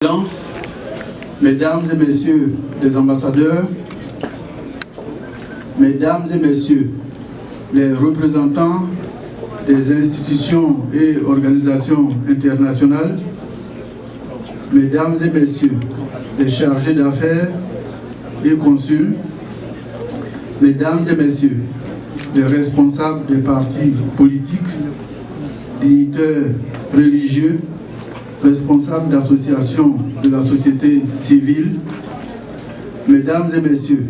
Excellences, Mesdames et Messieurs les ambassadeurs, Mesdames et Messieurs les représentants des institutions et organisations internationales, Mesdames et Messieurs les chargés d'affaires et consuls, Mesdames et Messieurs les responsables des partis politiques, dignitaires religieux, responsables d'associations de la société civile, Mesdames et Messieurs,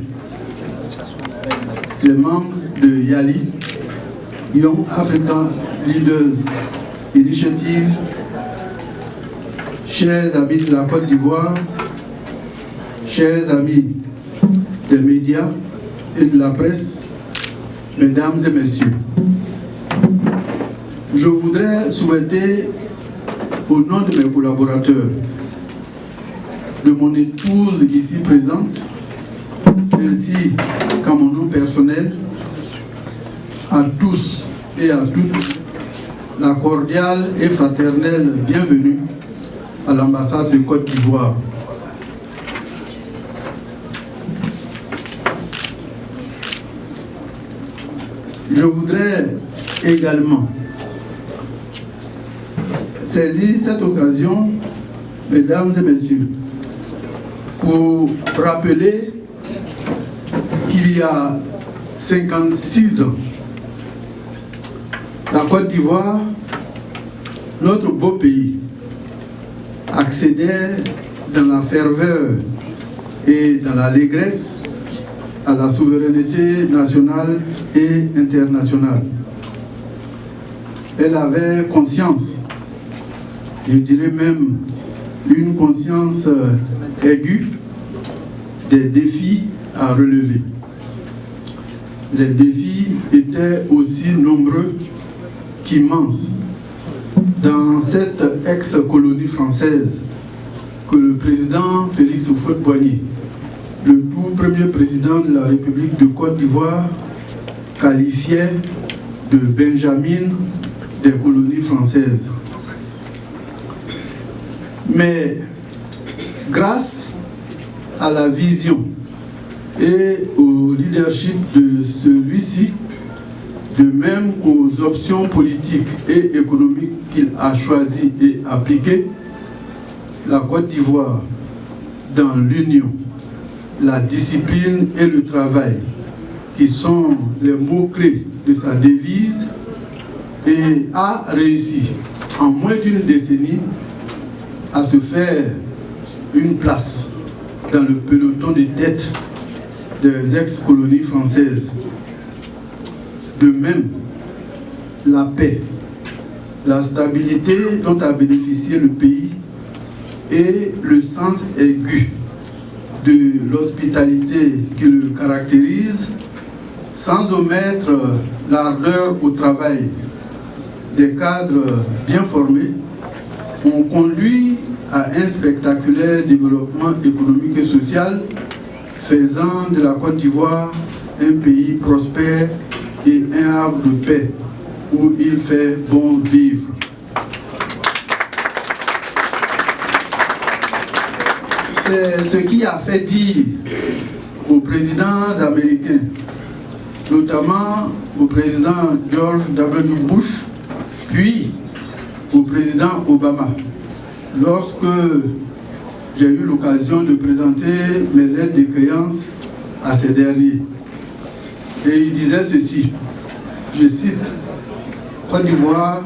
les membres de YALI, Young African Leaders Initiative, chers amis de la Côte d'Ivoire, chers amis des médias et de la presse, Mesdames et Messieurs, je voudrais souhaiter au nom de mes collaborateurs, de mon épouse ici présente, ainsi qu'à mon nom personnel, à tous et à toutes, la cordiale et fraternelle bienvenue à l'ambassade de Côte d'Ivoire. Je voudrais également saisir cette occasion, Mesdames et Messieurs, pour rappeler qu'il y a 56 ans, la Côte d'Ivoire, notre beau pays, accédait dans la ferveur et dans l'allégresse à la souveraineté nationale et internationale. Elle avait conscience, je dirais même une conscience aiguë des défis à relever. Les défis étaient aussi nombreux qu'immenses dans cette ex-colonie française que le président Félix Houphouët-Boigny, le tout premier président de la République de Côte d'Ivoire, qualifiait de Benjamin des colonies françaises. Mais grâce à la vision et au leadership de celui-ci, de même qu'aux options politiques et économiques qu'il a choisies et appliquées, la Côte d'Ivoire, dans l'union, la discipline et le travail, qui sont les mots-clés de sa devise, et a réussi en moins d'une décennie à se faire une place dans le peloton des têtes des ex-colonies françaises. De même, la paix, la stabilité dont a bénéficié le pays et le sens aigu de l'hospitalité qui le caractérise, sans omettre l'ardeur au travail des cadres bien formés, ont conduit à un spectaculaire développement économique et social, faisant de la Côte d'Ivoire un pays prospère et un havre de paix où il fait bon vivre. C'est ce qui a fait dire aux présidents américains, notamment au président George W. Bush, puis au président Obama, lorsque j'ai eu l'occasion de présenter mes lettres de créance à ces derniers. Et il disait ceci, je cite, Côte d'Ivoire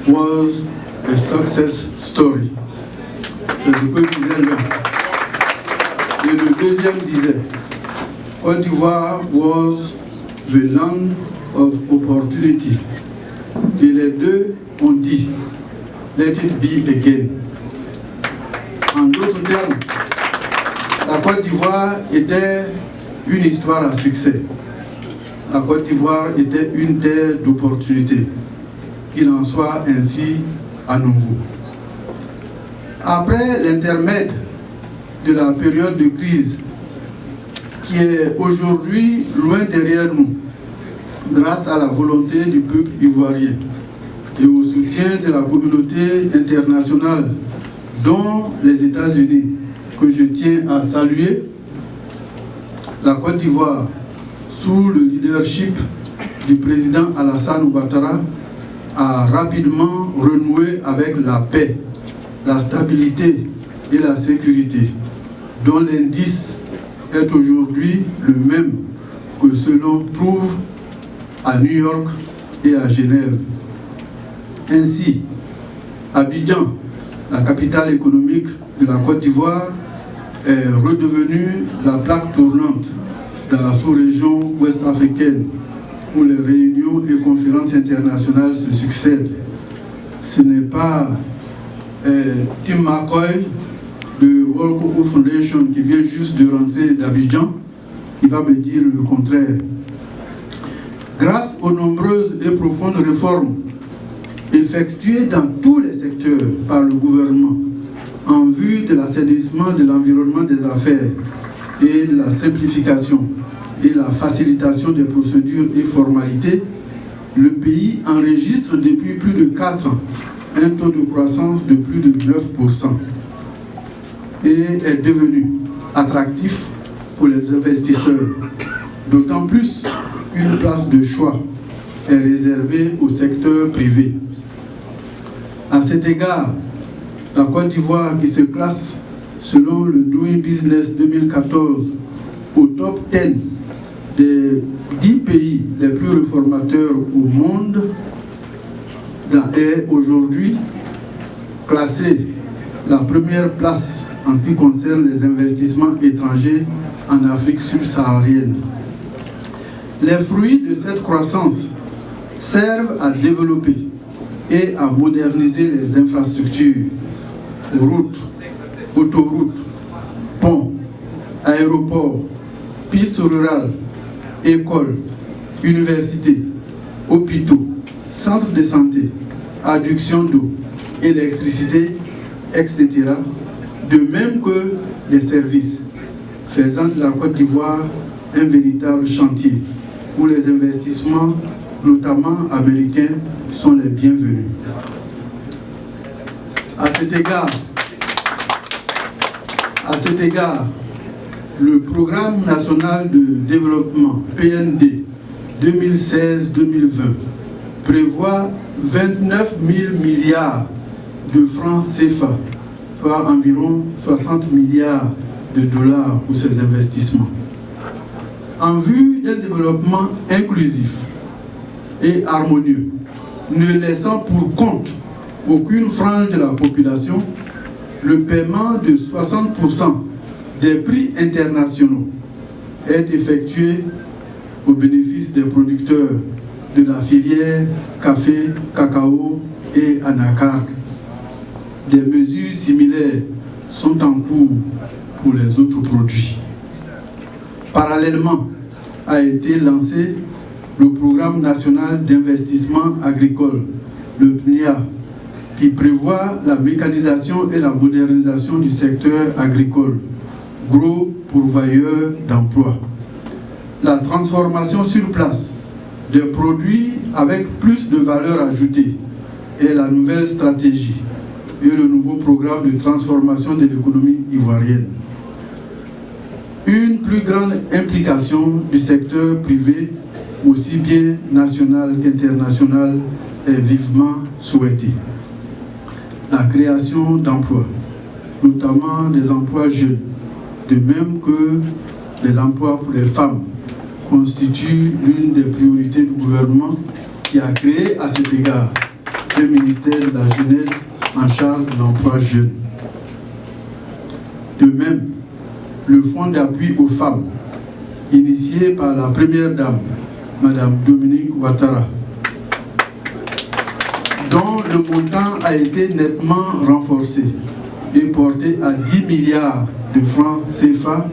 was a success story. C'est ce que disait l'un. Et le deuxième disait, Côte d'Ivoire was the land of opportunity. Et les deux ont dit, let it be again. En d'autres termes, la Côte d'Ivoire était une histoire à succès. La Côte d'Ivoire était une terre d'opportunités. Qu'il en soit ainsi à nouveau. Après l'intermède de la période de crise qui est aujourd'hui loin derrière nous, grâce à la volonté du peuple ivoirien et au soutien de la communauté internationale dont les États-Unis, que je tiens à saluer. La Côte d'Ivoire, sous le leadership du président Alassane Ouattara, a rapidement renoué avec la paix, la stabilité et la sécurité, dont l'indice est aujourd'hui le même que ce l'on trouve à New York et à Genève. Ainsi, Abidjan, la capitale économique de la Côte d'Ivoire, est redevenue la plaque tournante dans la sous-région ouest-africaine où les réunions et conférences internationales se succèdent. Ce n'est pas Tim McCoy de World Cocoa Foundation qui vient juste de rentrer d'Abidjan qui va me dire le contraire. Grâce aux nombreuses et profondes réformes effectuées dans tous les secteurs par le gouvernement en vue de l'assainissement de l'environnement des affaires et de la simplification et la facilitation des procédures et formalités, le pays enregistre depuis plus de 4 ans un taux de croissance de plus de 9% et est devenu attractif pour les investisseurs. D'autant plus qu'une place de choix est réservée au secteur privé. À cet égard, la Côte d'Ivoire, qui se classe selon le Doing Business 2014 au top 10 des 10 pays les plus réformateurs au monde, est aujourd'hui classée la première place en ce qui concerne les investissements étrangers en Afrique subsaharienne. Les fruits de cette croissance servent à développer et à moderniser les infrastructures, routes, autoroutes, ponts, aéroports, pistes rurales, écoles, universités, hôpitaux, centres de santé, adduction d'eau, électricité, etc., de même que les services, faisant de la Côte d'Ivoire un véritable chantier où les investissements, notamment américains, sont les bienvenus. À cet égard, le Programme national de développement PND 2016-2020 prévoit 29 000 milliards de francs CFA, soit environ 60 milliards de dollars pour ces investissements, en vue d'un développement inclusif et harmonieux, ne laissant pour compte aucune frange de la population. Le paiement de 60% des prix internationaux est effectué au bénéfice des producteurs de la filière café, cacao et anacarde. Des mesures similaires sont en cours pour les autres produits. Parallèlement, a été lancé le Programme national d'investissement agricole, le PNIA, qui prévoit la mécanisation et la modernisation du secteur agricole, gros pourvoyeur d'emplois. La transformation sur place des produits avec plus de valeur ajoutée est la nouvelle stratégie et le nouveau programme de transformation de l'économie ivoirienne. Une plus grande implication du secteur privé, aussi bien national qu'international, est vivement souhaitée. La création d'emplois, notamment des emplois jeunes, de même que les emplois pour les femmes, constitue l'une des priorités du gouvernement qui a créé à cet égard le ministère de la Jeunesse en charge de l'emploi jeune. De même, le fonds d'appui aux femmes, initié par la première dame, Madame Dominique Ouattara, dont le montant a été nettement renforcé et porté à 10 milliards de francs CFA,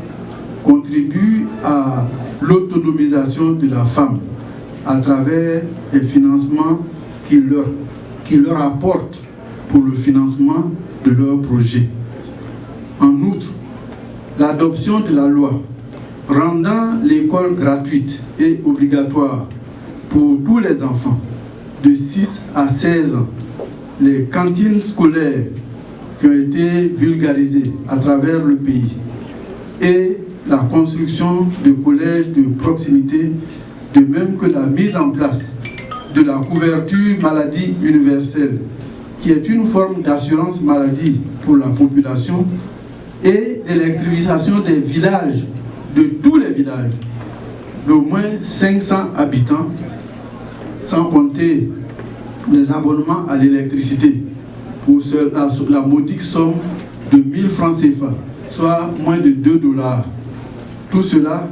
contribue à l'autonomisation de la femme à travers les financements qui leur apportent pour le financement de leurs projets. En outre, l'adoption de la loi rendant l'école gratuite et obligatoire pour tous les enfants de 6 à 16 ans, les cantines scolaires qui ont été vulgarisés à travers le pays et la construction de collèges de proximité, de même que la mise en place de la couverture maladie universelle, qui est une forme d'assurance maladie pour la population, et l'électrification des villages, de tous les villages, d'au moins 500 habitants, sans compter les abonnements à l'électricité, pour la modique somme de 1000 francs CFA, soit moins de 2 $. Tout cela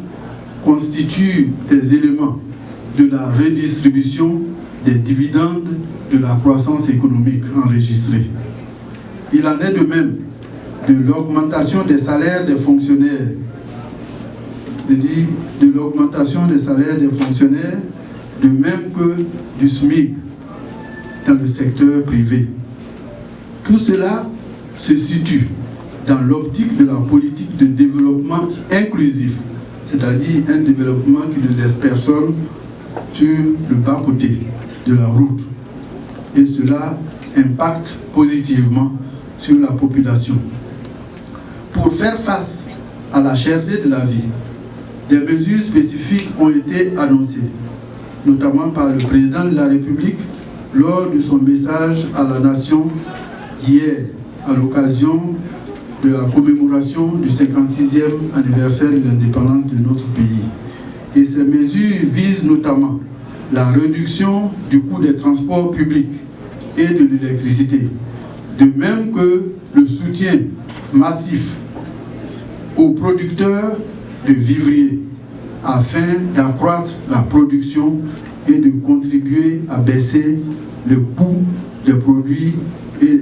constitue des éléments de la redistribution des dividendes de la croissance économique enregistrée. Il en est de même de l'augmentation des salaires des fonctionnaires, de l'augmentation des salaires des fonctionnaires, de même que du SMIC dans le secteur privé. Tout cela se situe dans l'optique de la politique de développement inclusif, c'est-à-dire un développement qui ne laisse personne sur le bas-côté de la route. Et cela impacte positivement sur la population. Pour faire face à la cherté de la vie, des mesures spécifiques ont été annoncées, notamment par le président de la République lors de son message à la nation hier, à l'occasion de la commémoration du 56e anniversaire de l'indépendance de notre pays. Et ces mesures visent notamment la réduction du coût des transports publics et de l'électricité, de même que le soutien massif aux producteurs de vivriers afin d'accroître la production et de contribuer à baisser le coût des produits et